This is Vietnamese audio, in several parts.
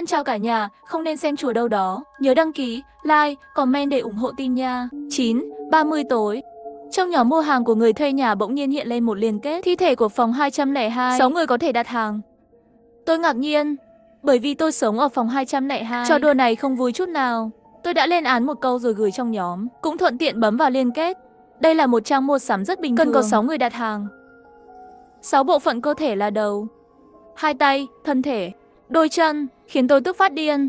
Thân chào cả nhà, không nên xem chùa đâu đó. Nhớ đăng ký, like, comment để ủng hộ team nha. 9:30 tối. Trong nhóm mua hàng của người thuê nhà bỗng nhiên hiện lên một liên kết. Thi thể của phòng 202, 6 người có thể đặt hàng. Tôi ngạc nhiên, bởi vì tôi sống ở phòng 202. Trò đùa này không vui chút nào. Tôi đã lên án một câu rồi gửi trong nhóm, cũng thuận tiện bấm vào liên kết. Đây là một trang mua sắm rất bình thường. Cần có 6 người đặt hàng. 6 bộ phận cơ thể là đầu, 2 tay, thân thể, đôi chân, khiến tôi tức phát điên.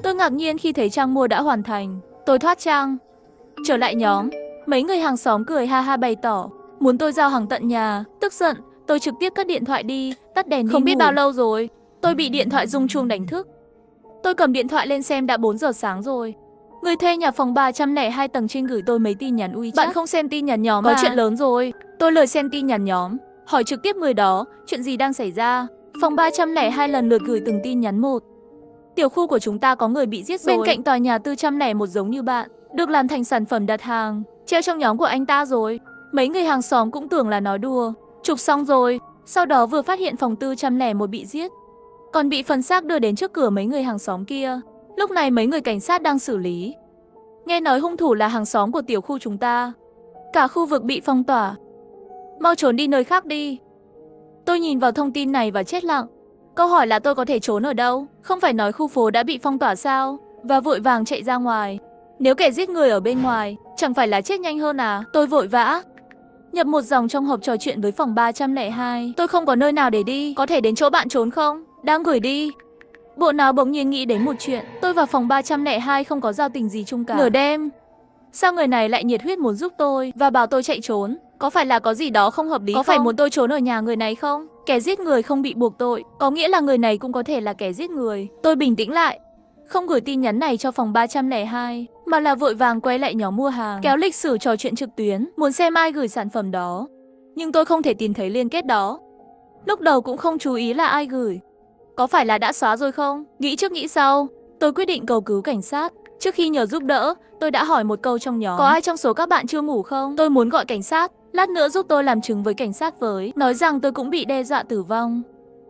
Tôi ngạc nhiên khi thấy trang mua đã hoàn thành. Tôi thoát trang, trở lại nhóm. Mấy người hàng xóm cười ha ha bày tỏ muốn tôi giao hàng tận nhà. Tức giận, tôi trực tiếp cất điện thoại đi, tắt đèn đi Không biết ngủ. Bao lâu rồi, tôi bị điện thoại rung chuông đánh thức. Tôi cầm điện thoại lên xem đã 4 giờ sáng rồi. Người thuê nhà phòng 302 tầng trên gửi tôi mấy tin nhắn WeChat. Bạn không xem tin nhắn nhóm Có chuyện lớn rồi. Tôi lười xem tin nhắn nhóm, hỏi trực tiếp người đó chuyện gì đang xảy ra. Phòng 302 lần lượt gửi từng tin nhắn một. Tiểu khu của chúng ta có người bị giết rồi. Bên cạnh tòa nhà 401 giống như bạn, được làm thành sản phẩm đặt hàng, treo trong nhóm của anh ta rồi. Mấy người hàng xóm cũng tưởng là nói đùa. Chụp xong rồi, sau đó vừa phát hiện phòng 401 bị giết, còn bị phần xác đưa đến trước cửa mấy người hàng xóm kia. Lúc này mấy người cảnh sát đang xử lý. Nghe nói hung thủ là hàng xóm của tiểu khu chúng ta. Cả khu vực bị phong tỏa. Mau trốn đi nơi khác đi. Tôi nhìn vào thông tin này và chết lặng. Câu hỏi là tôi có thể trốn ở đâu? Không phải nói khu phố đã bị phong tỏa sao? Và vội vàng chạy ra ngoài. Nếu kẻ giết người ở bên ngoài, chẳng phải là chết nhanh hơn à? Tôi vội vã nhập một dòng trong hộp trò chuyện với phòng 302. Tôi không có nơi nào để đi, có thể đến chỗ bạn trốn không? Đang gửi đi. Bộ não bỗng nhiên nghĩ đến một chuyện. Tôi và phòng 302 không có giao tình gì chung cả. Nửa đêm, sao người này lại nhiệt huyết muốn giúp tôi và bảo tôi chạy trốn? Có phải là có gì đó không hợp lý không? Có phải muốn tôi trốn ở nhà người này không? Kẻ giết người không bị buộc tội, có nghĩa là người này cũng có thể là kẻ giết người. Tôi bình tĩnh lại, không gửi tin nhắn này cho phòng 302, mà là vội vàng quay lại nhóm mua hàng, kéo lịch sử trò chuyện trực tuyến, muốn xem ai gửi sản phẩm đó. Nhưng tôi không thể tìm thấy liên kết đó. Lúc đầu cũng không chú ý là ai gửi. Có phải là đã xóa rồi không? Nghĩ trước nghĩ sau, tôi quyết định cầu cứu cảnh sát. Trước khi nhờ giúp đỡ, tôi đã hỏi một câu trong nhóm. Có ai trong số các bạn chưa ngủ không? Tôi muốn gọi cảnh sát. Lát nữa giúp tôi làm chứng với cảnh sát với. Nói rằng tôi cũng bị đe dọa tử vong.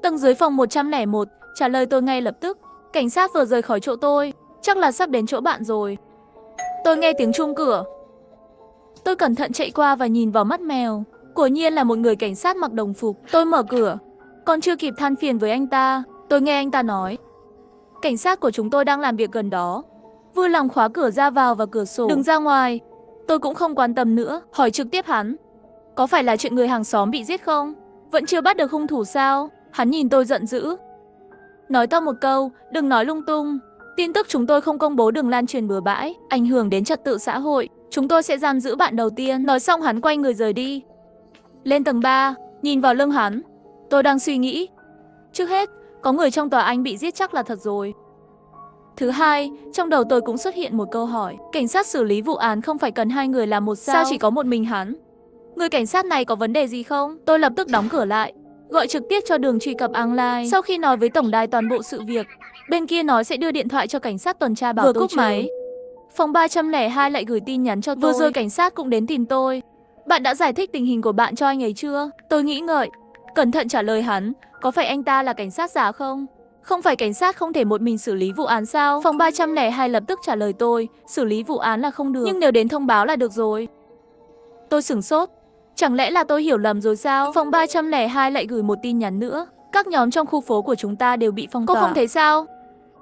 Tầng dưới phòng 101 trả lời tôi ngay lập tức. Cảnh sát vừa rời khỏi chỗ tôi, chắc là sắp đến chỗ bạn rồi. Tôi nghe tiếng chuông cửa. Tôi cẩn thận chạy qua và nhìn vào mắt mèo. Quả nhiên là một người cảnh sát mặc đồng phục. Tôi mở cửa, còn chưa kịp than phiền với anh ta, tôi nghe anh ta nói: cảnh sát của chúng tôi đang làm việc gần đó. Vui lòng khóa cửa ra vào và cửa sổ, đừng ra ngoài. Tôi cũng không quan tâm nữa, hỏi trực tiếp hắn: có phải là chuyện người hàng xóm bị giết không? Vẫn chưa bắt được hung thủ sao? Hắn nhìn tôi giận dữ, nói to một câu: đừng nói lung tung. Tin tức chúng tôi không công bố đừng lan truyền bừa bãi, ảnh hưởng đến trật tự xã hội. Chúng tôi sẽ giam giữ bạn đầu tiên. Nói xong hắn quay người rời đi. Lên tầng 3, nhìn vào lưng hắn. Tôi đang suy nghĩ. Trước hết, có người trong tòa anh bị giết chắc là thật rồi. Thứ hai, trong đầu tôi cũng xuất hiện một câu hỏi. Cảnh sát xử lý vụ án không phải cần 2 người làm một sao? Sao chỉ có một mình hắn? Người cảnh sát này có vấn đề gì không? Tôi lập tức đóng cửa lại, gọi trực tiếp cho đường truy cập online. Sau khi nói với tổng đài toàn bộ sự việc, bên kia nói sẽ đưa điện thoại cho cảnh sát tuần tra bảo tôi cúp máy. Phòng 302 lại gửi tin nhắn cho tôi. Vừa rồi cảnh sát cũng đến tìm tôi. Bạn đã giải thích tình hình của bạn cho anh ấy chưa? Tôi nghĩ ngợi, cẩn thận trả lời hắn. Có phải anh ta là cảnh sát giả không? Không phải cảnh sát không thể một mình xử lý vụ án sao? Phòng 302 lập tức trả lời tôi, xử lý vụ án là không được, nhưng nếu đến thông báo là được rồi. Tôi sửng sốt, chẳng lẽ là tôi hiểu lầm rồi sao? Phòng 302 lại gửi một tin nhắn nữa. Các nhóm trong khu phố của chúng ta đều bị phong tỏa. Cô không thấy sao?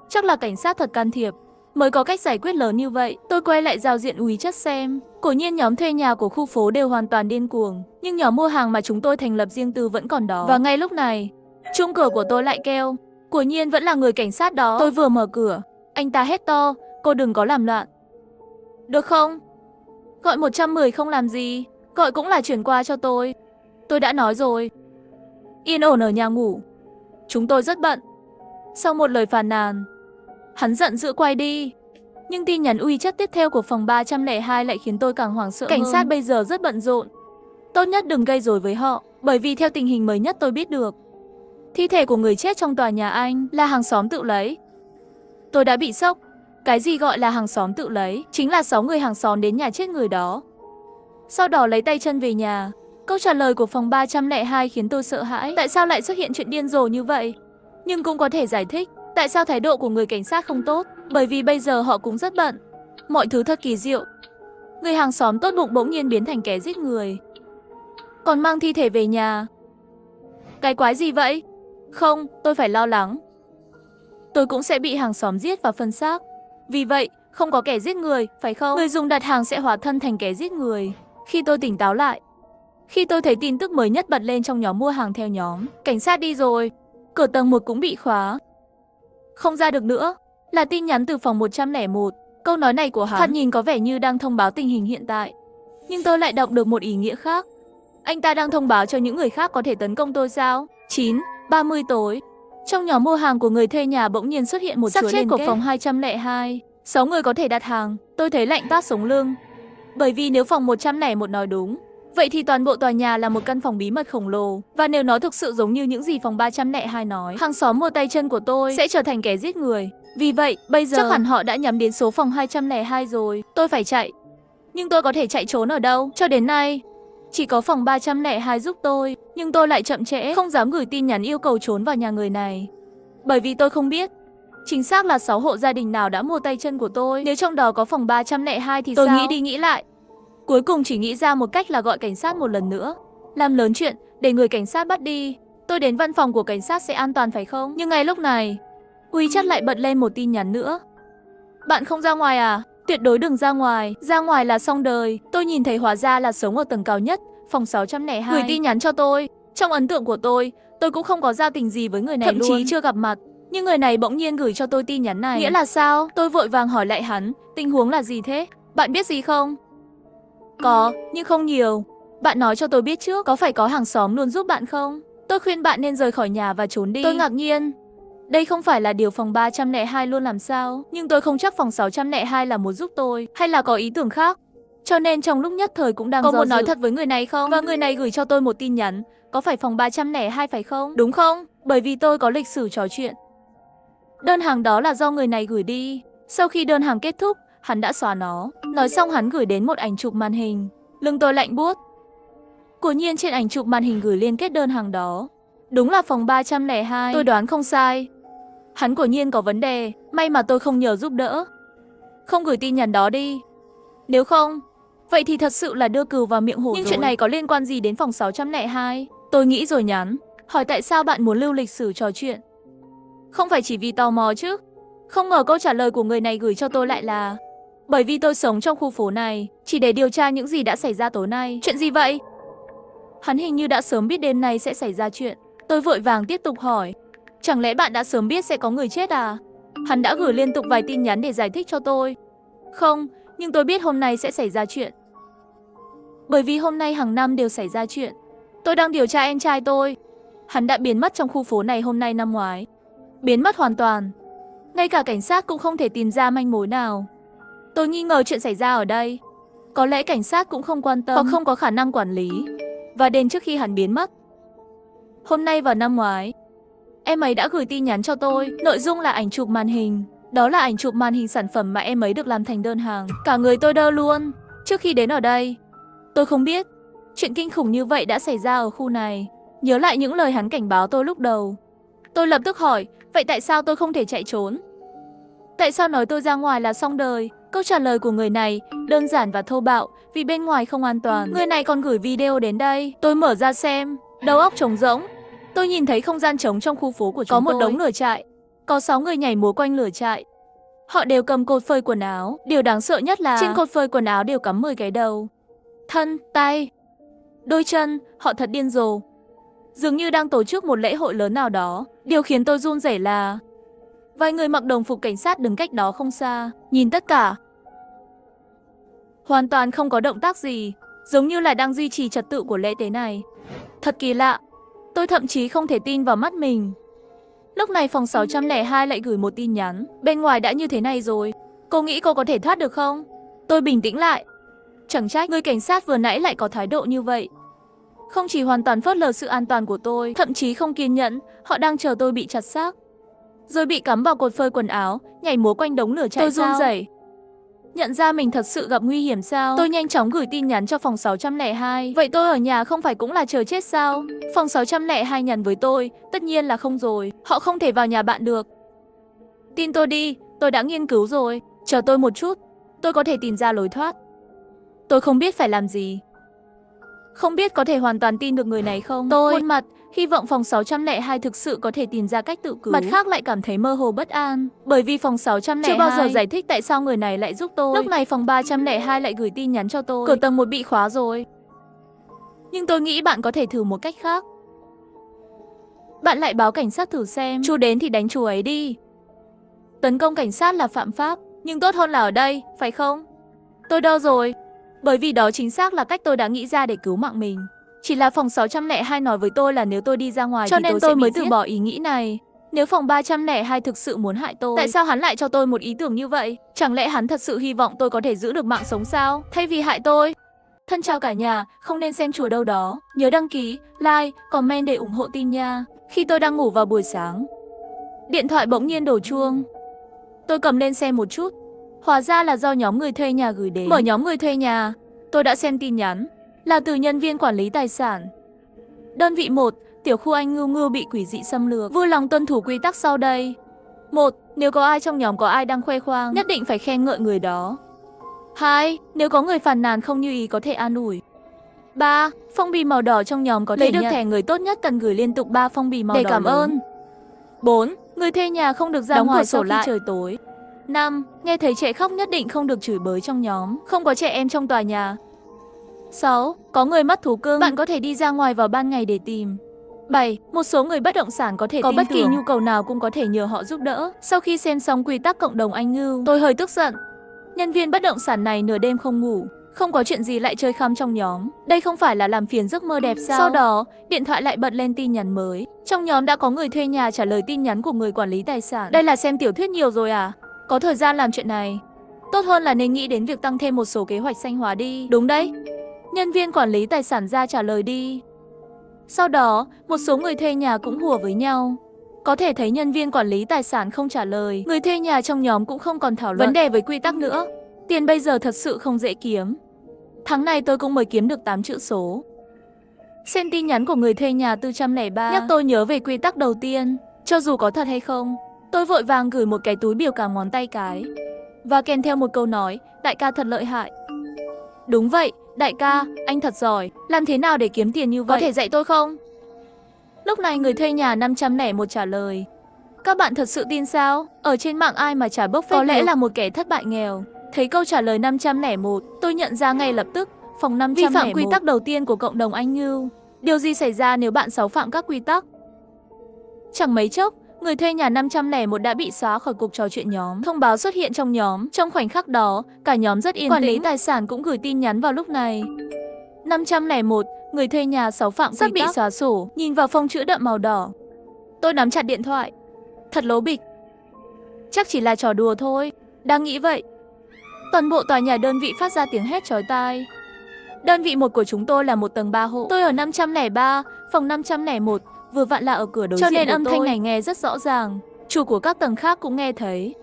Chắc là cảnh sát thật can thiệp mới có cách giải quyết lớn như vậy. Tôi quay lại giao diện WeChat xem. Quả nhiên nhóm thuê nhà của khu phố đều hoàn toàn điên cuồng, nhưng nhóm mua hàng mà chúng tôi thành lập riêng tư vẫn còn đó. Và ngay lúc này, chuông cửa của tôi lại kêu. Quả nhiên vẫn là người cảnh sát đó. Tôi vừa mở cửa, anh ta hét to: cô đừng có làm loạn, được không? Gọi 110 không làm gì, gọi cũng là chuyển qua cho tôi. Tôi đã nói rồi, yên ổn ở nhà ngủ, chúng tôi rất bận. Sau một lời phàn nàn, hắn giận dữ quay đi. Nhưng tin nhắn WeChat tiếp theo của phòng 302 lại khiến tôi càng hoảng sợ. Cảnh sát bây giờ rất bận rộn, tốt nhất đừng gây rối với họ. Bởi vì theo tình hình mới nhất tôi biết được, thi thể của người chết trong tòa nhà anh là hàng xóm tự lấy. Tôi đã bị sốc. Cái gì gọi là hàng xóm tự lấy? Chính là 6 người hàng xóm đến nhà chết người đó, sau đó lấy tay chân về nhà. Câu trả lời của phòng 302 khiến tôi sợ hãi. Tại sao lại xuất hiện chuyện điên rồ như vậy? Nhưng cũng có thể giải thích tại sao thái độ của người cảnh sát không tốt, bởi vì bây giờ họ cũng rất bận. Mọi thứ thật kỳ diệu. Người hàng xóm tốt bụng bỗng nhiên biến thành kẻ giết người, còn mang thi thể về nhà. Cái quái gì vậy? Không, tôi phải lo lắng. Tôi cũng sẽ bị hàng xóm giết và phân xác. Vì vậy, không có kẻ giết người, phải không? Người dùng đặt hàng sẽ hóa thân thành kẻ giết người. Khi tôi tỉnh táo lại, khi tôi thấy tin tức mới nhất bật lên trong nhóm mua hàng theo nhóm, cảnh sát đi rồi. Cửa tầng 1 cũng bị khóa, không ra được nữa. Là tin nhắn từ phòng 101. Câu nói này của hắn thật nhìn có vẻ như đang thông báo tình hình hiện tại, nhưng tôi lại đọc được một ý nghĩa khác. Anh ta đang thông báo cho những người khác có thể tấn công tôi sao? 9:30 tối. Trong nhóm mua hàng của người thuê nhà bỗng nhiên xuất hiện một chuỗi liên kết của phòng 202. 6 người có thể đặt hàng. Tôi thấy lạnh toát sống lưng. Bởi vì nếu phòng 101 nói đúng, vậy thì toàn bộ tòa nhà là một căn phòng bí mật khổng lồ. Và nếu nó thực sự giống như những gì phòng 302 nói, hàng xóm mua tay chân của tôi sẽ trở thành kẻ giết người. Vì vậy, bây giờ chắc hẳn họ đã nhắm đến số phòng 202 rồi. Tôi phải chạy. Nhưng tôi có thể chạy trốn ở đâu? Cho đến nay, chỉ có phòng 302 giúp tôi. Nhưng tôi lại chậm trễ, không dám gửi tin nhắn yêu cầu trốn vào nhà người này. Bởi vì tôi không biết chính xác là 6 hộ gia đình nào đã mua tay chân của tôi. Nếu trong đó có phòng 302 thì tôi sao? Tôi nghĩ đi nghĩ lại. Cuối cùng chỉ nghĩ ra một cách là gọi cảnh sát một lần nữa. Làm lớn chuyện, để người cảnh sát bắt đi. Tôi đến văn phòng của cảnh sát sẽ an toàn phải không? Nhưng ngay lúc này, WeChat lại bật lên một tin nhắn nữa. Bạn không ra ngoài à? Tuyệt đối đừng ra ngoài. Ra ngoài là xong đời. Tôi nhìn thấy hóa ra là sống ở tầng cao nhất, phòng 602. Gửi tin nhắn cho tôi. Trong ấn tượng của tôi cũng không có giao tình gì với người này luôn. Thậm chí chưa gặp mặt. Nhưng người này bỗng nhiên gửi cho tôi tin nhắn này. Nghĩa là sao? Tôi vội vàng hỏi lại hắn. Tình huống là gì thế? Bạn biết gì không? Có, nhưng không nhiều. Bạn nói cho tôi biết trước. Có phải có hàng xóm luôn giúp bạn không? Tôi khuyên bạn nên rời khỏi nhà và trốn đi. Tôi ngạc nhiên. Đây không phải là điều phòng 302 luôn làm sao? Nhưng tôi không chắc phòng 602 là muốn giúp tôi, hay là có ý tưởng khác. Cho nên trong lúc nhất thời cũng đang do dự. Có muốn nói thật với người này không? Và người này gửi cho tôi một tin nhắn. Có phải phòng 302 phải không? Đúng không? Bởi vì tôi có lịch sử trò chuyện. Đơn hàng đó là do người này gửi đi. Sau khi đơn hàng kết thúc, hắn đã xóa nó. Nói xong hắn gửi đến một ảnh chụp màn hình. Lưng tôi lạnh buốt. Quả nhiên trên ảnh chụp màn hình gửi liên kết đơn hàng đó đúng là phòng 302. Tôi đoán không sai. Hắn quả nhiên có vấn đề. May mà tôi không nhờ giúp đỡ. Không gửi tin nhắn đó đi. Nếu không, vậy thì thật sự là đưa cừu vào miệng hổ. Nhưng rồi, chuyện này có liên quan gì đến phòng 602? Tôi nghĩ rồi nhắn. Hỏi tại sao bạn muốn lưu lịch sử trò chuyện? Không phải chỉ vì tò mò chứ? Không ngờ câu trả lời của người này gửi cho tôi lại là bởi vì tôi sống trong khu phố này, chỉ để điều tra những gì đã xảy ra tối nay. Chuyện gì vậy? Hắn hình như đã sớm biết đêm nay sẽ xảy ra chuyện. Tôi vội vàng tiếp tục hỏi. Chẳng lẽ bạn đã sớm biết sẽ có người chết à? Hắn đã gửi liên tục vài tin nhắn để giải thích cho tôi. Không, nhưng tôi biết hôm nay sẽ xảy ra chuyện. Bởi vì hôm nay hàng năm đều xảy ra chuyện. Tôi đang điều tra em trai tôi. Hắn đã biến mất trong khu phố này hôm nay năm ngoái. Biến mất hoàn toàn. Ngay cả cảnh sát cũng không thể tìm ra manh mối nào. Tôi nghi ngờ chuyện xảy ra ở đây. Có lẽ cảnh sát cũng không quan tâm hoặc không có khả năng quản lý. Và đến trước khi hắn biến mất, hôm nay vào năm ngoái, em ấy đã gửi tin nhắn cho tôi. Nội dung là ảnh chụp màn hình. Đó là ảnh chụp màn hình sản phẩm mà em ấy được làm thành đơn hàng. Cả người tôi đơ luôn. Trước khi đến ở đây, tôi không biết chuyện kinh khủng như vậy đã xảy ra ở khu này. Nhớ lại những lời hắn cảnh báo tôi lúc đầu, tôi lập tức hỏi, vậy tại sao tôi không thể chạy trốn? Tại sao nói tôi ra ngoài là xong đời? Câu trả lời của người này đơn giản và thô bạo, vì bên ngoài không an toàn. Người này còn gửi video đến đây. Tôi mở ra xem, đầu óc trống rỗng. Tôi nhìn thấy không gian trống trong khu phố của chúng tôi. Có một đống lửa trại. Có 6 người nhảy múa quanh lửa trại. Họ đều cầm cột phơi quần áo. Điều đáng sợ nhất là trên cột phơi quần áo đều cắm 10 cái đầu, thân, tay, đôi chân. Họ thật điên rồ. Dường như đang tổ chức một lễ hội lớn nào đó. Điều khiến tôi run rẩy là vài người mặc đồng phục cảnh sát đứng cách đó không xa, nhìn tất cả. Hoàn toàn không có động tác gì, giống như là đang duy trì trật tự của lễ tế này. Thật kỳ lạ. Tôi thậm chí không thể tin vào mắt mình. Lúc này phòng 602 lại gửi một tin nhắn. Bên ngoài đã như thế này rồi, cô nghĩ cô có thể thoát được không? Tôi bình tĩnh lại. Chẳng trách người cảnh sát vừa nãy lại có thái độ như vậy. Không chỉ hoàn toàn phớt lờ sự an toàn của tôi, thậm chí không kiên nhẫn. Họ đang chờ tôi bị chặt xác, rồi bị cắm vào cột phơi quần áo, nhảy múa quanh đống lửa trại. Tôi run rẩy. Nhận ra mình thật sự gặp nguy hiểm sao? Tôi nhanh chóng gửi tin nhắn cho phòng 602. Vậy tôi ở nhà không phải cũng là chờ chết sao? Phòng 602 nhắn với tôi, tất nhiên là không rồi. Họ không thể vào nhà bạn được. Tin tôi đi, tôi đã nghiên cứu rồi. Chờ tôi một chút, tôi có thể tìm ra lối thoát. Tôi không biết phải làm gì. Không biết có thể hoàn toàn tin được người này không? Một mặt, hy vọng phòng 602 thực sự có thể tìm ra cách tự cứu. Mặt khác lại cảm thấy mơ hồ bất an. Bởi vì phòng 602 chưa bao giờ giải thích tại sao người này lại giúp tôi. Lúc này phòng 302 lại gửi tin nhắn cho tôi. Cửa tầng 1 bị khóa rồi. Nhưng tôi nghĩ bạn có thể thử một cách khác. Bạn lại báo cảnh sát thử xem. Chú đến thì đánh chú ấy đi. Tấn công cảnh sát là phạm pháp. Nhưng tốt hơn là ở đây, phải không? Tôi đau rồi. Bởi vì đó chính xác là cách tôi đã nghĩ ra để cứu mạng mình. Chỉ là phòng 602 nói với tôi là nếu tôi đi ra ngoài cho thì nên tôi mới từ bỏ ý nghĩ này. Nếu phòng 302 thực sự muốn hại tôi, tại sao hắn lại cho tôi một ý tưởng như vậy? Chẳng lẽ hắn thật sự hy vọng tôi có thể giữ được mạng sống sao? Thay vì hại tôi. Thân chào cả nhà, không nên xem chùa đâu đó. Nhớ đăng ký, like, comment để ủng hộ tin nha. Khi tôi đang ngủ vào buổi sáng, điện thoại bỗng nhiên đổ chuông. Tôi cầm lên xem một chút. Hóa ra là do nhóm người thuê nhà gửi đến. Mở nhóm người thuê nhà, tôi đã xem tin nhắn. Là từ nhân viên quản lý tài sản. Đơn vị 1, tiểu khu anh Ngưu Ngưu bị quỷ dị xâm lược. Vui lòng tuân thủ quy tắc sau đây. 1. Nếu có ai trong nhóm có ai đang khoe khoang, nhất định phải khen ngợi người đó. 2. Nếu có người phàn nàn không như ý có thể an ủi. 3. Phong bì màu đỏ trong nhóm có thể lấy được thẻ người tốt nhất cần gửi liên tục 3 phong bì màu đỏ để cảm ơn. 4. Người thuê nhà không được ra ngoài sau khi trời tối. 5. Nghe thấy trẻ khóc nhất định không được chửi bới trong nhóm. Không có trẻ em trong tòa nhà. 6. Có người mất thú cưng, bạn có thể đi ra ngoài vào ban ngày để tìm. 7. Một số người bất động sản có thể có bất kỳ nhu cầu nào cũng có thể nhờ họ giúp đỡ. Sau khi xem xong quy tắc cộng đồng anh Ngưu, tôi hơi tức giận. Nhân viên bất động sản này nửa đêm không ngủ, không có chuyện gì lại chơi khăm trong nhóm. Đây không phải là làm phiền giấc mơ đẹp sao? Sau đó, điện thoại lại bật lên tin nhắn mới. Trong nhóm đã có người thuê nhà trả lời tin nhắn của người quản lý tài sản. Đây là xem tiểu thuyết nhiều rồi à? Có thời gian làm chuyện này. Tốt hơn là nên nghĩ đến việc tăng thêm một số kế hoạch xanh hóa đi. Đúng đấy. Nhân viên quản lý tài sản ra trả lời đi. Sau đó, một số người thuê nhà cũng hùa với nhau. Có thể thấy nhân viên quản lý tài sản không trả lời. Người thuê nhà trong nhóm cũng không còn thảo luận vấn đề với quy tắc nữa. Tiền bây giờ thật sự không dễ kiếm. Tháng này tôi cũng mới kiếm được 8 chữ số. Xem tin nhắn của người thuê nhà 403 nhắc tôi nhớ về quy tắc đầu tiên. Cho dù có thật hay không, tôi vội vàng gửi một cái túi biểu cảm ngón tay cái. Và kèm theo một câu nói, đại ca thật lợi hại. Đúng vậy, đại ca, anh thật giỏi. Làm thế nào để kiếm tiền như vậy? Có thể dạy tôi không? Lúc này người thuê nhà 501 trả lời. Các bạn thật sự tin sao? Ở trên mạng ai mà trả bốc phét? Có lẽ là một kẻ thất bại nghèo. Thấy câu trả lời 501, tôi nhận ra ngay lập tức. Phòng 501 vi phạm quy tắc đầu tiên của cộng đồng anh Ngưu. Điều gì xảy ra nếu bạn xáo phạm các quy tắc? Chẳng mấy chốc, người thuê nhà 501 đã bị xóa khỏi cuộc trò chuyện nhóm. Thông báo xuất hiện trong nhóm. Trong khoảnh khắc đó, cả nhóm rất yên tĩnh. Quản lý tài sản cũng gửi tin nhắn vào lúc này. 501, người thuê nhà xáo phạm sắp bị xóa sổ. Nhìn vào phông chữ đậm màu đỏ. Tôi nắm chặt điện thoại. Thật lố bịch. Chắc chỉ là trò đùa thôi. Đang nghĩ vậy. Toàn bộ tòa nhà đơn vị phát ra tiếng hét chói tai. Đơn vị 1 của chúng tôi là một tầng 3 hộ. Tôi ở 503, phòng 501. Vừa vặn là ở cửa đối diện, cho nên âm thanh này nghe rất rõ ràng. Chủ của các tầng khác cũng nghe thấy.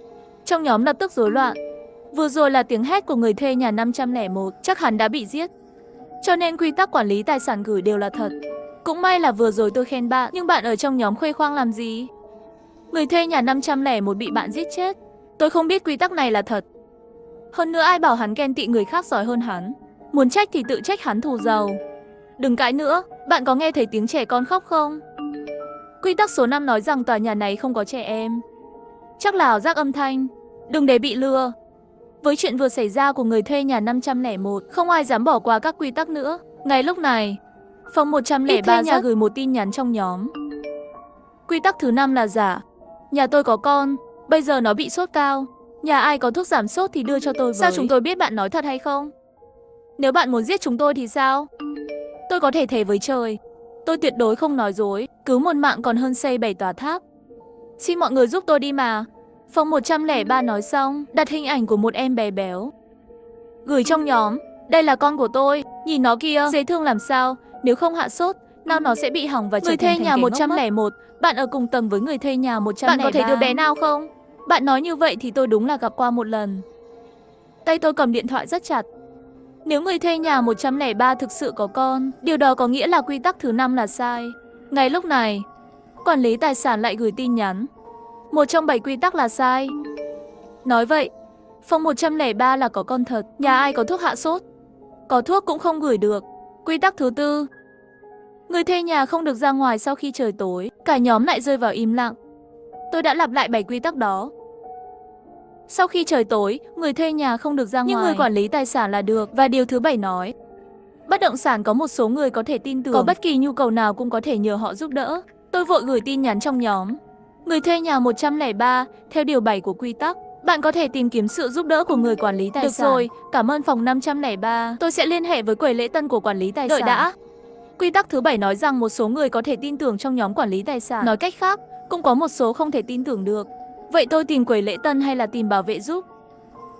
Trong nhóm lập tức rối loạn. Vừa rồi là tiếng hét của người thuê nhà 501, chắc hắn đã bị giết. Cho nên quy tắc quản lý tài sản gửi đều là thật. Cũng may là vừa rồi tôi khen bạn, nhưng bạn ở trong nhóm khoe khoang làm gì? Người thuê nhà 501 bị bạn giết chết. Tôi không biết quy tắc này là thật. Hơn nữa ai bảo hắn ghen tị người khác giỏi hơn hắn. Muốn trách thì tự trách hắn thù giàu. Đừng cãi nữa, bạn có nghe thấy tiếng trẻ con khóc không? Quy tắc số 5 nói rằng tòa nhà này không có trẻ em. Chắc là ảo giác âm thanh. Đừng để bị lừa. Với chuyện vừa xảy ra của người thuê nhà 501, không ai dám bỏ qua các quy tắc nữa. Ngay lúc này, phòng 103 ra gửi một tin nhắn trong nhóm. Quy tắc thứ 5 là giả. Nhà tôi có con, bây giờ nó bị sốt cao. Nhà ai có thuốc giảm sốt thì đưa cho tôi với. Sao chúng tôi biết bạn nói thật hay không? Nếu bạn muốn giết chúng tôi thì sao? Tôi có thể thề với trời. Tôi tuyệt đối không nói dối. Cứu một mạng còn hơn xây 7 tòa tháp. Xin mọi người giúp tôi đi mà. Phòng 103 nói xong, đặt hình ảnh của một em bé béo. Gửi trong nhóm. Đây là con của tôi. Nhìn nó kia, dễ thương làm sao. Nếu không hạ sốt, nào nó sẽ bị hỏng và trở thành người thuê nhà 101. Bạn ở cùng tầng với người thuê nhà 103. Bạn có thấy đứa bé nào không? Bạn nói như vậy thì tôi đúng là gặp qua một lần. Tay tôi cầm điện thoại rất chặt. Nếu người thuê nhà 103 thực sự có con, điều đó có nghĩa là quy tắc thứ 5 là sai. Ngay lúc này, quản lý tài sản lại gửi tin nhắn. Một trong 7 quy tắc là sai. Nói vậy, phòng 103 là có con thật. Nhà ai có thuốc hạ sốt? Có thuốc cũng không gửi được. Quy tắc thứ 4. Người thuê nhà không được ra ngoài sau khi trời tối. Cả nhóm lại rơi vào im lặng. Tôi đã lặp lại 7 quy tắc đó. Sau khi trời tối, người thuê nhà không được ra ngoài. Nhưng người quản lý tài sản là được. Và điều thứ 7 nói, bất động sản có một số người có thể tin tưởng. Có bất kỳ nhu cầu nào cũng có thể nhờ họ giúp đỡ. Tôi vội gửi tin nhắn trong nhóm. Người thuê nhà 103, theo điều 7 của quy tắc, bạn có thể tìm kiếm sự giúp đỡ của người quản lý tài sản. Được rồi, cảm ơn phòng 503. Tôi sẽ liên hệ với quầy lễ tân của quản lý tài sản. Đợi đã. Quy tắc thứ 7 nói rằng một số người có thể tin tưởng trong nhóm quản lý tài sản. Nói cách khác, cũng có một số không thể tin tưởng được. Vậy tôi tìm quầy lễ tân hay là tìm bảo vệ giúp?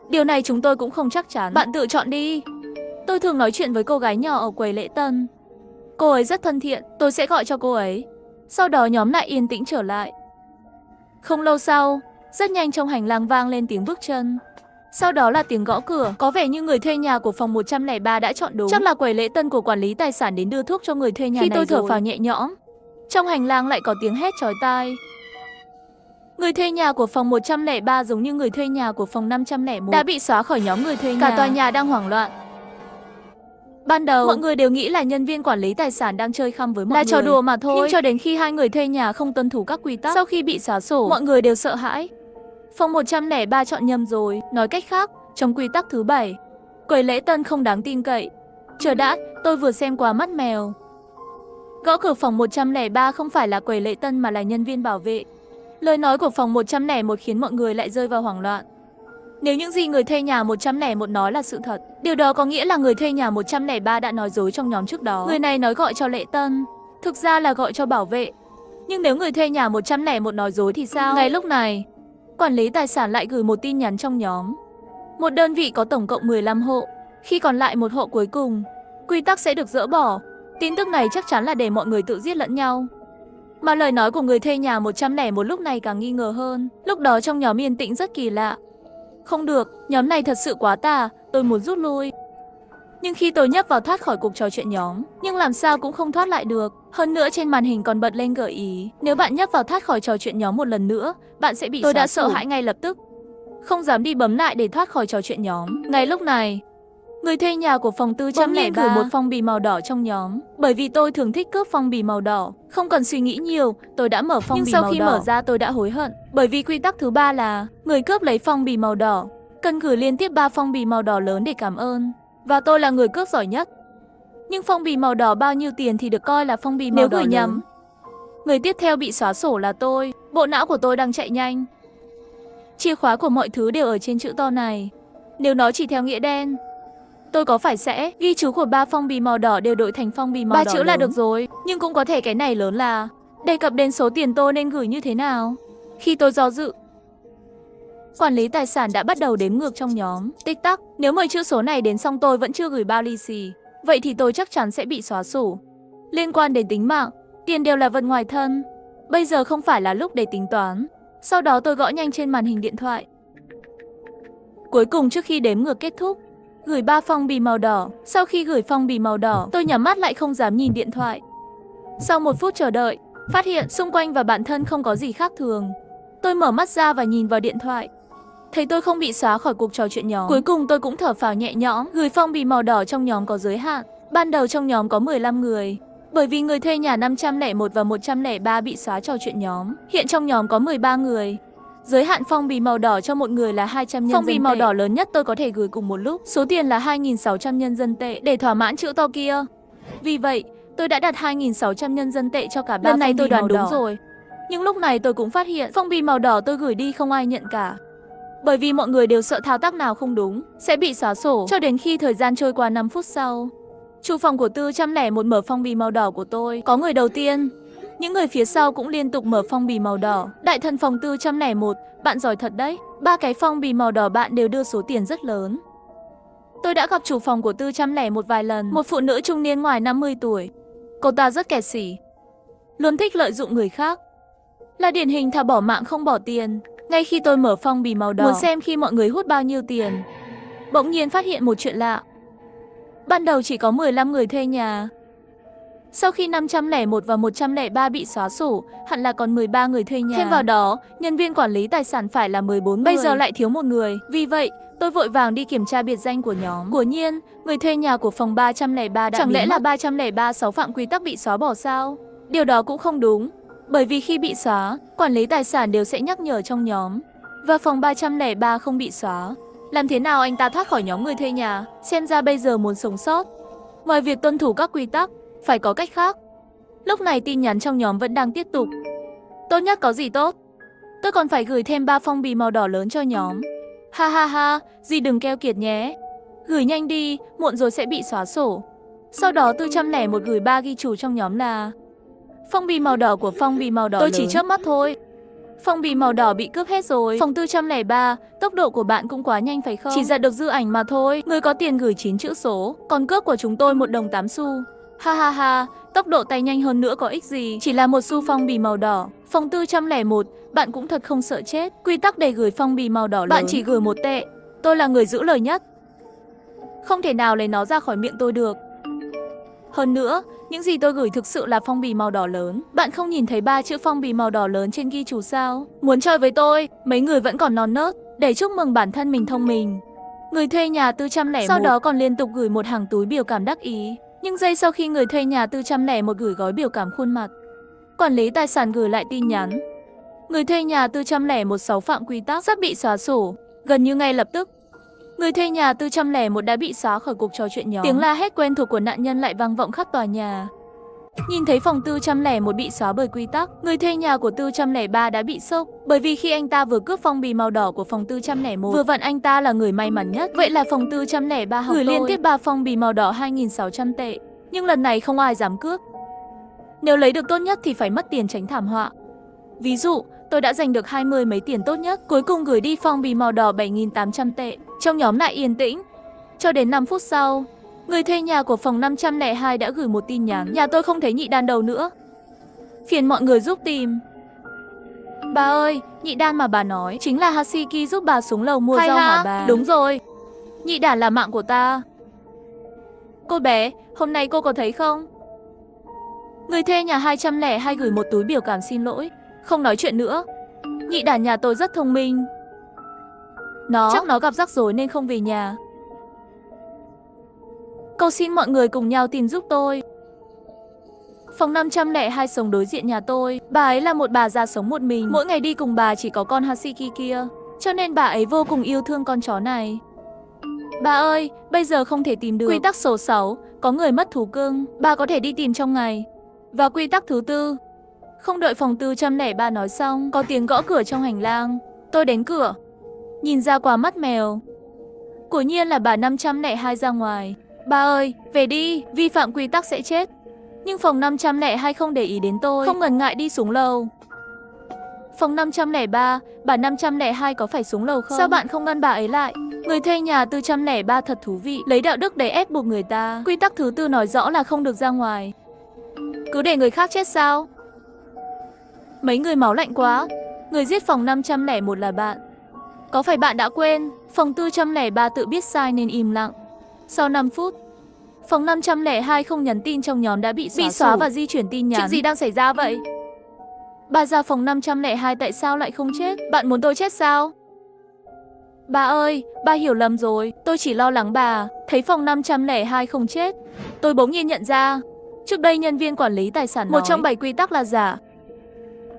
Điều này chúng tôi cũng không chắc chắn. Bạn tự chọn đi. Tôi thường nói chuyện với cô gái nhỏ ở quầy lễ tân. Cô ấy rất thân thiện, tôi sẽ gọi cho cô ấy. Sau đó nhóm lại yên tĩnh trở lại. Không lâu sau, rất nhanh trong hành lang vang lên tiếng bước chân. Sau đó là tiếng gõ cửa. Có vẻ như người thuê nhà của phòng 103 đã chọn đúng. Chắc là quầy lễ tân của quản lý tài sản đến đưa thuốc cho người thuê nhà này. Khi tôi thở phào nhẹ nhõm, trong hành lang lại có tiếng hét chói tai. Người thuê nhà của phòng 103 giống như người thuê nhà của phòng 501 đã bị xóa khỏi nhóm người thuê nhà. Cả tòa nhà đang hoảng loạn. Ban đầu, mọi người đều nghĩ là nhân viên quản lý tài sản đang chơi khăm với mọi người. Là trò đùa mà thôi. Nhưng cho đến khi hai người thuê nhà không tuân thủ các quy tắc, sau khi bị xóa sổ, mọi người đều sợ hãi. Phòng 103 chọn nhầm rồi. Nói cách khác, trong quy tắc thứ 7, quầy lễ tân không đáng tin cậy. Chờ đã, tôi vừa xem qua mắt mèo. Gõ cửa phòng 103 không phải là quầy lễ tân mà là nhân viên bảo vệ. Lời nói của phòng 101 khiến mọi người lại rơi vào hoảng loạn. Nếu những gì người thuê nhà 101 nói là sự thật, điều đó có nghĩa là người thuê nhà 103 đã nói dối trong nhóm trước đó. Người này nói gọi cho lễ tân, thực ra là gọi cho bảo vệ. Nhưng nếu người thuê nhà 101 nói dối thì sao? Ngay lúc này, quản lý tài sản lại gửi một tin nhắn trong nhóm. Một đơn vị có tổng cộng 15 hộ, khi còn lại một hộ cuối cùng, quy tắc sẽ được dỡ bỏ. Tin tức này chắc chắn là để mọi người tự giết lẫn nhau. Mà lời nói của người thuê nhà 101 lúc này càng nghi ngờ hơn. Lúc đó trong nhóm yên tĩnh rất kỳ lạ. Không được, nhóm này thật sự quá tà, tôi muốn rút lui. Nhưng khi tôi nhấp vào thoát khỏi cuộc trò chuyện nhóm, nhưng làm sao cũng không thoát lại được. Hơn nữa trên màn hình còn bật lên gợi ý, nếu bạn nhấp vào thoát khỏi trò chuyện nhóm một lần nữa, bạn sẽ bị xóa. Tôi đã sợ hãi ngay lập tức, không dám đi bấm lại để thoát khỏi trò chuyện nhóm. Ngay lúc này, người thuê nhà của phòng 403 gửi một phong bì màu đỏ trong nhóm. Bởi vì tôi thường thích cướp phong bì màu đỏ, không cần suy nghĩ nhiều, tôi đã mở phong bì màu đỏ. Nhưng sau khi mở ra tôi đã hối hận, bởi vì quy tắc thứ 3 là người cướp lấy phong bì màu đỏ cần gửi liên tiếp 3 phong bì màu đỏ lớn để cảm ơn. Và tôi là người cướp giỏi nhất. Nhưng phong bì màu đỏ bao nhiêu tiền thì được coi là phong bì màu đỏ lớn. Nếu gửi nhầm, người tiếp theo bị xóa sổ là tôi. Bộ não của tôi đang chạy nhanh. Chìa khóa của mọi thứ đều ở trên chữ to này. Nếu nó chỉ theo nghĩa đen, tôi có phải sẽ ghi chú của 3 phong bì màu đỏ đều đổi thành phong bì màu đỏ 3 chữ lớn là được rồi. Nhưng cũng có thể cái này lớn là đề cập đến số tiền tôi nên gửi như thế nào. Khi tôi do dự, quản lý tài sản đã bắt đầu đếm ngược trong nhóm. Tích tắc, nếu 10 chữ số này đến xong tôi vẫn chưa gửi bao lì xì, vậy thì tôi chắc chắn sẽ bị xóa sổ. Liên quan đến tính mạng, tiền đều là vật ngoài thân. Bây giờ không phải là lúc để tính toán. Sau đó tôi gõ nhanh trên màn hình điện thoại. Cuối cùng trước khi đếm ngược kết thúc, gửi 3 phong bì màu đỏ. Sau khi gửi phong bì màu đỏ, tôi nhắm mắt lại không dám nhìn điện thoại. Sau 1 phút chờ đợi, phát hiện xung quanh và bản thân không có gì khác thường. Tôi mở mắt ra và nhìn vào điện thoại. Thấy tôi không bị xóa khỏi cuộc trò chuyện nhóm. Cuối cùng tôi cũng thở phào nhẹ nhõm. Gửi phong bì màu đỏ trong nhóm có giới hạn. Ban đầu trong nhóm có 15 người. Bởi vì người thuê nhà 501 và 103 bị xóa trò chuyện nhóm, hiện trong nhóm có 13 người. Giới hạn phong bì màu đỏ cho một người là 200 nhân dân tệ. Phong bì màu đỏ lớn nhất tôi có thể gửi cùng một lúc. Số tiền là 2.600 nhân dân tệ để thỏa mãn chữ to kia. Vì vậy, tôi đã đặt 2.600 nhân dân tệ cho cả 3 phong bì màu đỏ. Lần này tôi đoán đúng rồi. Nhưng lúc này tôi cũng phát hiện phong bì màu đỏ tôi gửi đi không ai nhận cả. Bởi vì mọi người đều sợ thao tác nào không đúng sẽ bị xóa sổ. Cho đến khi thời gian trôi qua 5 phút sau, chủ phòng của 401 mở phong bì màu đỏ của tôi. Có người đầu tiên, những người phía sau cũng liên tục mở phong bì màu đỏ. Đại thần phòng 401, bạn giỏi thật đấy. 3 cái phong bì màu đỏ bạn đều đưa số tiền rất lớn. Tôi đã gặp chủ phòng của 401 vài lần. Một phụ nữ trung niên ngoài 50 tuổi. Cô ta rất kẻ sỉ, luôn thích lợi dụng người khác, là điển hình thà bỏ mạng không bỏ tiền. Ngay khi tôi mở phong bì màu đỏ, muốn xem khi mọi người hút bao nhiêu tiền, bỗng nhiên phát hiện một chuyện lạ. Ban đầu chỉ có 15 người thuê nhà. Sau khi 501 và 103 bị xóa sổ, hẳn là còn 13 người thuê nhà. Thêm vào đó, nhân viên quản lý tài sản phải là 14 người. Bây giờ lại thiếu một người. Vì vậy, tôi vội vàng đi kiểm tra biệt danh của nhóm. Quả nhiên, người thuê nhà của phòng 303 đã Chẳng lẽ là 303 6 phạm quy tắc bị xóa bỏ sao? Điều đó cũng không đúng. Bởi vì khi bị xóa, quản lý tài sản đều sẽ nhắc nhở trong nhóm. Và phòng 303 không bị xóa. Làm thế nào anh ta thoát khỏi nhóm người thuê nhà? Xem ra bây giờ muốn sống sót, ngoài việc tuân thủ các quy tắc, phải có cách khác. Lúc này tin nhắn trong nhóm vẫn đang tiếp tục. Tốt nhất có gì tốt? Tôi còn phải gửi thêm 3 phong bì màu đỏ lớn cho nhóm. Ha ha ha, dì đừng keo kiệt nhé. Gửi nhanh đi, muộn rồi sẽ bị xóa sổ. Sau đó 401 gửi 3 ghi chú trong nhóm là phong bì màu đỏ của phong bì màu đỏ Tôi lớn. Chỉ chớp mắt thôi. Phong bì màu đỏ bị cướp hết rồi. Phòng 403, tốc độ của bạn cũng quá nhanh phải không? Chỉ ra được dư ảnh mà thôi. Người có tiền gửi 9 chữ số, còn cướp của chúng tôi 1 đồng 8 xu. Ha ha ha, tốc độ tay nhanh hơn nữa có ích gì? Chỉ là 1 xu phong bì màu đỏ. Phòng 401, bạn cũng thật không sợ chết. Quy tắc để gửi phong bì màu đỏ lớn. Bạn chỉ gửi 1 tệ. Tôi là người giữ lời nhất. Không thể nào lấy nó ra khỏi miệng tôi được. Hơn nữa, những gì tôi gửi thực sự là phong bì màu đỏ lớn. Bạn không nhìn thấy 3 chữ phong bì màu đỏ lớn trên ghi chú sao? Muốn chơi với tôi, mấy người vẫn còn non nớt, để chúc mừng bản thân mình thông minh. Người thuê nhà 401 sau đó còn liên tục gửi một hàng túi biểu cảm đắc ý. Nhưng giây sau khi người thuê nhà 401 gửi gói biểu cảm khuôn mặt, quản lý tài sản gửi lại tin nhắn. Người thuê nhà 401 6 phạm quy tắc sắp bị xóa sổ. Gần như ngay lập tức, người thuê nhà 401 đã bị xóa khỏi cuộc trò chuyện nhóm. Tiếng la hét quen thuộc của nạn nhân lại vang vọng khắp tòa nhà. Nhìn thấy phòng 401 bị xóa bởi quy tắc, người thuê nhà của 403 đã bị sốc. Bởi vì khi anh ta vừa cướp phong bì màu đỏ của phòng 401, vừa vặn anh ta là người may mắn nhất. Vậy là phòng 403 học gửi liên tiếp 3 phong bì màu đỏ 2.600 tệ. Nhưng lần này không ai dám cướp. Nếu lấy được tốt nhất thì phải mất tiền tránh thảm họa. Ví dụ, tôi đã giành được 20 mấy tiền tốt nhất, cuối cùng gửi đi phong bì màu đỏ 7.800 tệ. Trong nhóm lại yên tĩnh. Cho đến 5 phút sau, người thuê nhà của phòng 502 đã gửi một tin nhắn. Nhà tôi không thấy nhị đan đâu nữa. Phiền mọi người giúp tìm. Bà ơi, nhị đan mà bà nói chính là Hasiki giúp bà xuống lầu mua rau hả bà? Đúng rồi. Nhị đan là mạng của ta. Cô bé, hôm nay cô có thấy không? Người thuê nhà 202 gửi một túi biểu cảm xin lỗi. Không nói chuyện nữa. Nhị đàn nhà tôi rất thông minh. Chắc nó gặp rắc rối nên không về nhà. Cầu xin mọi người cùng nhau tìm giúp tôi. Phòng 502 sống đối diện nhà tôi. Bà ấy là một bà già sống một mình. Mỗi ngày đi cùng bà chỉ có con Hasiki kia. Cho nên bà ấy vô cùng yêu thương con chó này. Bà ơi, bây giờ không thể tìm được. Quy tắc số 6, có người mất thú cưng. Bà có thể đi tìm trong ngày. Và quy tắc thứ 4, không đợi phòng 403 nói xong, có tiếng gõ cửa trong hành lang. Tôi đến cửa, nhìn ra qua mắt mèo. Quả nhiên là bà 502 ra ngoài. Bà ơi, về đi, vi phạm quy tắc sẽ chết. Nhưng phòng 502 không để ý đến tôi, không ngần ngại đi xuống lầu. Phòng 503, bà 502 có phải xuống lầu không? Sao bạn không ngăn bà ấy lại? Người thuê nhà 403 thật thú vị, lấy đạo đức để ép buộc người ta. Quy tắc thứ 4 nói rõ là không được ra ngoài. Cứ để người khác chết sao? Mấy người máu lạnh quá. Người giết phòng 501 là bạn. Có phải bạn đã quên? Phòng 403 tự biết sai nên im lặng. Sau 5 phút, phòng 502 không nhắn tin trong nhóm đã bị xóa và di chuyển tin nhắn. Chuyện gì đang xảy ra vậy? Bà già phòng 502 tại sao lại không chết? Bạn muốn tôi chết sao? Bà ơi, bà hiểu lầm rồi. Tôi chỉ lo lắng bà. Thấy phòng 502 không chết, tôi bỗng nhiên nhận ra trước đây nhân viên quản lý tài sản nói một trong 7 quy tắc là giả.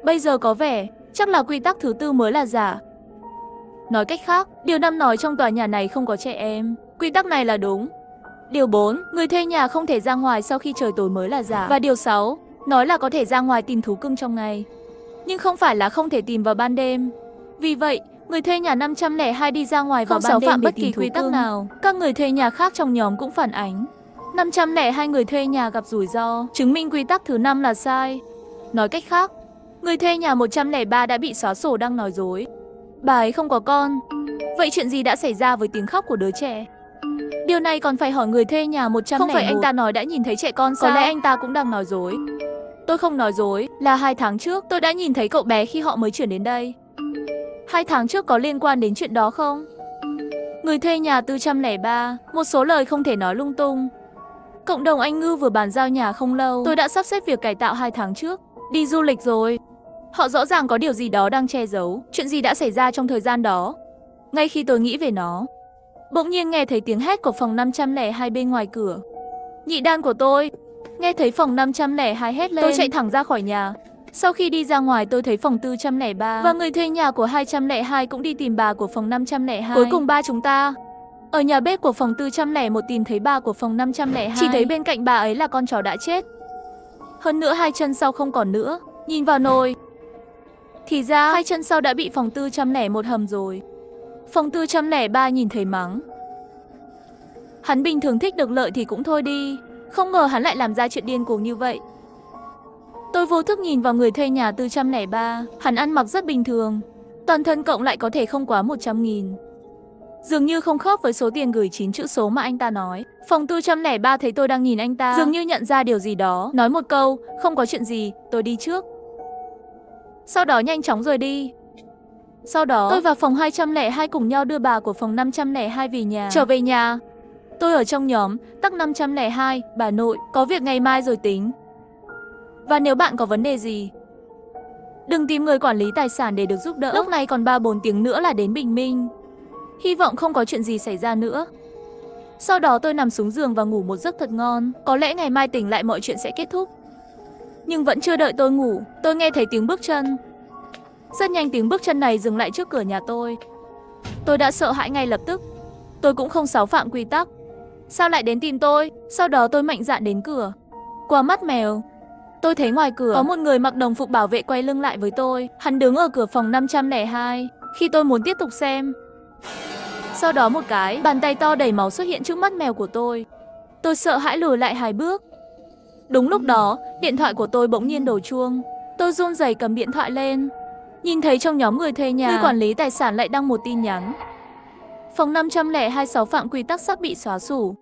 Bây giờ có vẻ chắc là quy tắc thứ 4 mới là giả. Nói cách khác, điều 5 nói trong tòa nhà này không có trẻ em. Quy tắc này là đúng. Điều 4, người thuê nhà không thể ra ngoài sau khi trời tối mới là giả. Và điều 6, nói là có thể ra ngoài tìm thú cưng trong ngày, nhưng không phải là không thể tìm vào ban đêm. Vì vậy, người thuê nhà 502 đi ra ngoài vào ban đêm để tìm thú cưng nào. Các người thuê nhà khác trong nhóm cũng phản ánh 502 người thuê nhà gặp rủi ro, chứng minh quy tắc thứ 5 là sai. Nói cách khác, người thuê nhà 103 đã bị xóa sổ đang nói dối. Bà ấy không có con. Vậy chuyện gì đã xảy ra với tiếng khóc của đứa trẻ? Điều này còn phải hỏi người thuê nhà 101. Không phải anh ta nói đã nhìn thấy trẻ con sao? Có lẽ anh ta cũng đang nói dối. Tôi không nói dối, là 2 tháng trước tôi đã nhìn thấy cậu bé khi họ mới chuyển đến đây. 2 tháng trước có liên quan đến chuyện đó không? Người thuê nhà 403, một số lời không thể nói lung tung. Cộng đồng Anh Ngư vừa bàn giao nhà không lâu, tôi đã sắp xếp việc cải tạo 2 tháng trước. Đi du lịch rồi. Họ rõ ràng có điều gì đó đang che giấu. Chuyện gì đã xảy ra trong thời gian đó? Ngay khi tôi nghĩ về nó, bỗng nhiên nghe thấy tiếng hét của phòng 502 bên ngoài cửa. Nhị đan của tôi. Nghe thấy phòng 502 hét lên, tôi chạy thẳng ra khỏi nhà. Sau khi đi ra ngoài tôi thấy phòng 403 và người thuê nhà của 202 cũng đi tìm bà của phòng 502. Cuối cùng ba chúng ta ở nhà bếp của phòng 401 tìm thấy bà của phòng 502. Chỉ thấy bên cạnh bà ấy là con chó đã chết. Hơn nữa 2 chân sau không còn nữa. Nhìn vào nồi, thì ra 2 chân sau đã bị phòng 401 hầm rồi. Phòng 403 nhìn thấy mắng. Hắn bình thường thích được lợi thì cũng thôi đi, không ngờ hắn lại làm ra chuyện điên cuồng như vậy. Tôi vô thức nhìn vào người thuê nhà 403, hắn ăn mặc rất bình thường. Toàn thân cộng lại có thể không quá 100.000. Dường như không khớp với số tiền gửi 9 chữ số mà anh ta nói. Phòng 403 thấy tôi đang nhìn anh ta, dường như nhận ra điều gì đó, nói một câu, không có chuyện gì, tôi đi trước. Sau đó nhanh chóng rời đi. Sau đó, tôi và phòng 202 cùng nhau đưa bà của phòng 502 về nhà. Trở về nhà, tôi ở trong nhóm, tắc 502, bà nội, có việc ngày mai rồi tính. Và nếu bạn có vấn đề gì, đừng tìm người quản lý tài sản để được giúp đỡ. Lúc này còn 3-4 tiếng nữa là đến bình minh. Hy vọng không có chuyện gì xảy ra nữa. Sau đó tôi nằm xuống giường và ngủ một giấc thật ngon. Có lẽ ngày mai tỉnh lại mọi chuyện sẽ kết thúc. Nhưng vẫn chưa đợi tôi ngủ, tôi nghe thấy tiếng bước chân. Rất nhanh tiếng bước chân này dừng lại trước cửa nhà tôi. Tôi đã sợ hãi ngay lập tức. Tôi cũng không xáo phạm quy tắc. Sao lại đến tìm tôi? Sau đó tôi mạnh dạn đến cửa. Qua mắt mèo, tôi thấy ngoài cửa có một người mặc đồng phục bảo vệ quay lưng lại với tôi. Hắn đứng ở cửa phòng 502 khi tôi muốn tiếp tục xem. Sau đó một cái bàn tay to đầy máu xuất hiện trước mắt mèo của tôi. Tôi sợ hãi lùi lại 2 bước. Đúng lúc đó, điện thoại của tôi bỗng nhiên đổ chuông. Tôi run rẩy cầm điện thoại lên. Nhìn thấy trong nhóm người thuê nhà, người quản lý tài sản lại đăng một tin nhắn. Phòng 502 phạm quy tắc sắp bị xóa sổ.